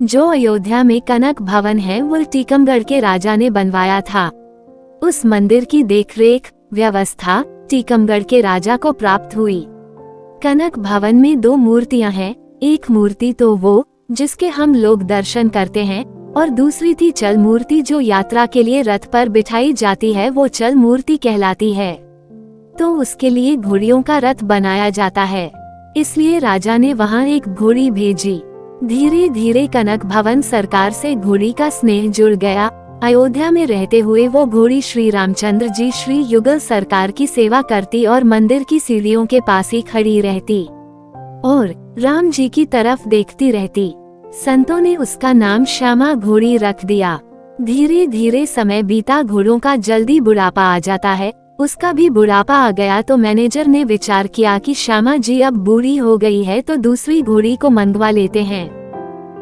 जो अयोध्या में कनक भवन है वो टीकमगढ़ के राजा ने बनवाया था। उस मंदिर की देखरेख व्यवस्था टीकमगढ़ के राजा को प्राप्त हुई। कनक भवन में 2 मूर्तियां हैं। एक मूर्ति तो वो जिसके हम लोग दर्शन करते हैं और दूसरी थी चल मूर्ति जो यात्रा के लिए रथ पर बिठाई जाती है, वो चल मूर्ति कहलाती है। तो उसके लिए घोड़ियों का रथ बनाया जाता है, इसलिए राजा ने वहाँ एक घोड़ी भेजी। धीरे धीरे कनक भवन सरकार से घोड़ी का स्नेह जुड़ गया। अयोध्या में रहते हुए वो घोड़ी श्री रामचंद्र जी श्री युगल सरकार की सेवा करती और मंदिर की सीढ़ियों के पास ही खड़ी रहती और राम जी की तरफ देखती रहती। संतों ने उसका नाम श्यामा घोड़ी रख दिया। धीरे धीरे समय बीता, घोड़ों का जल्दी बुढ़ापा आ जाता है। उसका भी बुढ़ापा आ गया तो मैनेजर ने विचार किया कि श्यामा जी अब बूढ़ी हो गई है तो दूसरी घोड़ी को मंगवा लेते हैं।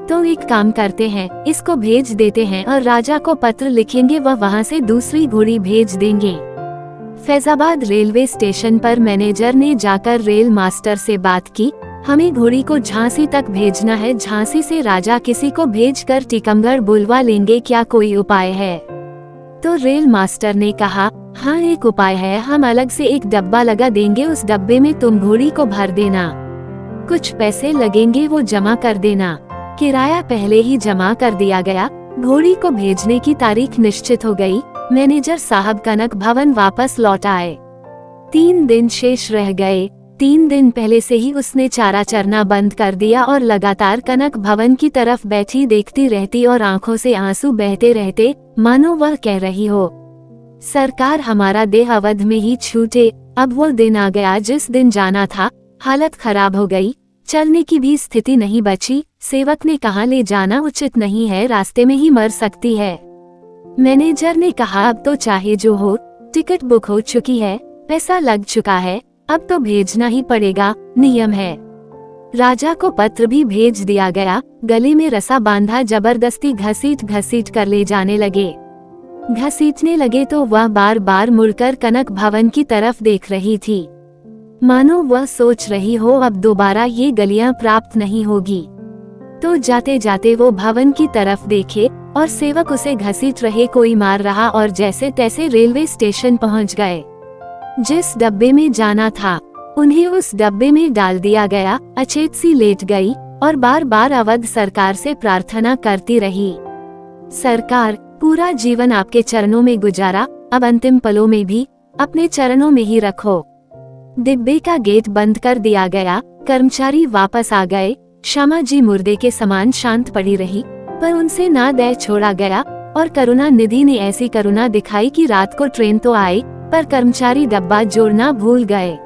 तो एक काम करते हैं, इसको भेज देते हैं और राजा को पत्र लिखेंगे, वह वहाँ से दूसरी घोड़ी भेज देंगे। फैजाबाद रेलवे स्टेशन पर मैनेजर ने जाकर रेल मास्टर से बात की, हमें घोड़ी को झांसी तक भेजना है, झांसी से राजा किसी को भेजकर टीकमगढ़ बुलवा लेंगे, क्या कोई उपाय है? तो रेल मास्टर ने कहा, हाँ एक उपाय है, हम अलग से एक डब्बा लगा देंगे, उस डब्बे में तुम घोड़ी को भर देना, कुछ पैसे लगेंगे वो जमा कर देना। किराया पहले ही जमा कर दिया गया। घोड़ी को भेजने की तारीख निश्चित हो गई। मैनेजर साहब कनक भवन वापस लौट आए। 3 दिन शेष रह गए। 3 दिन पहले से ही उसने चारा चरना बंद कर दिया और लगातार कनक भवन की तरफ बैठी देखती रहती और आंखों से आंसू बहते रहते, मानो वह कह रही हो, सरकार हमारा देह अवध में ही छूटे। अब वो दिन आ गया जिस दिन जाना था। हालत खराब हो गई, चलने की भी स्थिति नहीं बची। सेवक ने कहा, ले जाना उचित नहीं है, रास्ते में ही मर सकती है। मैनेजर ने कहा, अब तो चाहे जो हो, टिकट बुक हो चुकी है, पैसा लग चुका है, अब तो भेजना ही पड़ेगा, नियम है। राजा को पत्र भी भेज दिया गया। गले में रसा बांधा जबरदस्ती घसीट घसीट कर ले जाने लगे। घसीटने लगे तो वह बार बार मुड़कर कनक भवन की तरफ देख रही थी, मानो वह सोच रही हो अब दोबारा ये गलियां प्राप्त नहीं होगी। तो जाते जाते वो भवन की तरफ देखे और सेवक उसे घसीट रहे, कोई मार रहा और जैसे तैसे रेलवे स्टेशन पहुंच गए। जिस डब्बे में जाना था उन्हें उस डब्बे में डाल दिया गया। अचेत सी लेट गई और बार बार अवध सरकार से प्रार्थना करती रही, सरकार पूरा जीवन आपके चरणों में गुजारा, अब अंतिम पलों में भी अपने चरणों में ही रखो। डिब्बे का गेट बंद कर दिया गया। कर्मचारी वापस आ गए। श्यामा जी मुर्दे के समान शांत पड़ी रही, पर उनसे ना दया छोड़ा गया और करुणा निधि ने ऐसी करुणा दिखाई कि रात को ट्रेन तो आई पर कर्मचारी डब्बा जोड़ना भूल गए।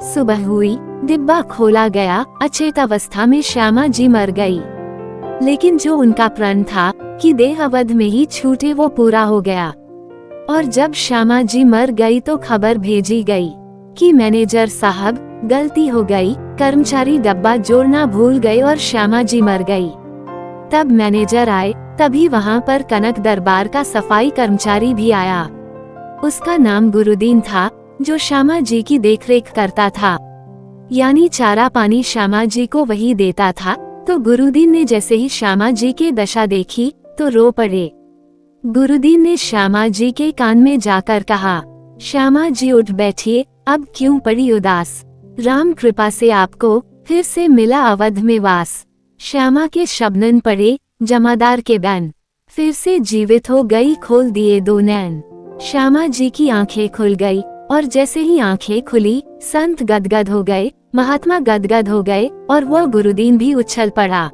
सुबह हुई, डिब्बा खोला गया। अचेत अवस्था में श्यामा जी मर गई, लेकिन जो उनका प्रण था कि देह अवध में ही छूटे वो पूरा हो गया। और जब श्यामा जी मर गई तो खबर भेजी गई कि मैनेजर साहब गलती हो गई, कर्मचारी डब्बा जोड़ना भूल गए और श्यामा जी मर गई। तब मैनेजर आए, तभी वहाँ पर कनक दरबार का सफाई कर्मचारी भी आया। उसका नाम गुरुदीन था, जो श्यामा जी की देखरेख करता था, यानी चारा पानी श्यामा जी को वही देता था। तो गुरुदीन ने जैसे ही श्यामा जी की दशा देखी तो रो पड़े। गुरुदीन ने श्यामा जी के कान में जाकर कहा, श्यामा जी उठ बैठिए, अब क्यों पड़ी उदास, राम कृपा से आपको फिर से मिला अवध में वास। श्यामा के शबनन पड़े जमादार के बैन, फिर से जीवित हो गई, खोल दिए 2 नैन। श्यामा जी की आंखें खुल गई और जैसे ही आंखें खुली संत गदगद हो गए, महात्मा गदगद हो गए और वह गुरुदीन भी उछल पड़ा।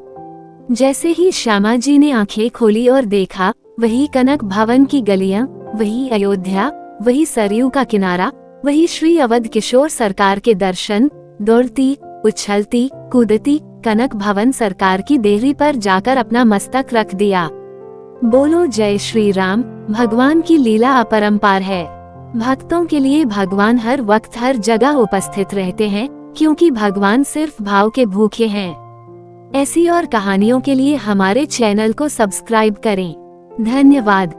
जैसे ही श्यामा जी ने आंखें खोली और देखा, वही कनक भवन की गलियां, वही अयोध्या, वही सरयू का किनारा, वही श्री अवध किशोर सरकार के दर्शन। दौड़ती उछलती कूदती कनक भवन सरकार की देहरी पर जाकर अपना मस्तक रख दिया। बोलो जय श्री राम। भगवान की लीला अपरंपार है। भक्तों के लिए भगवान हर वक्त हर जगह उपस्थित रहते हैं, क्योंकि भगवान सिर्फ भाव के भूखे हैं। ऐसी और कहानियों के लिए हमारे चैनल को सब्सक्राइब करें। धन्यवाद।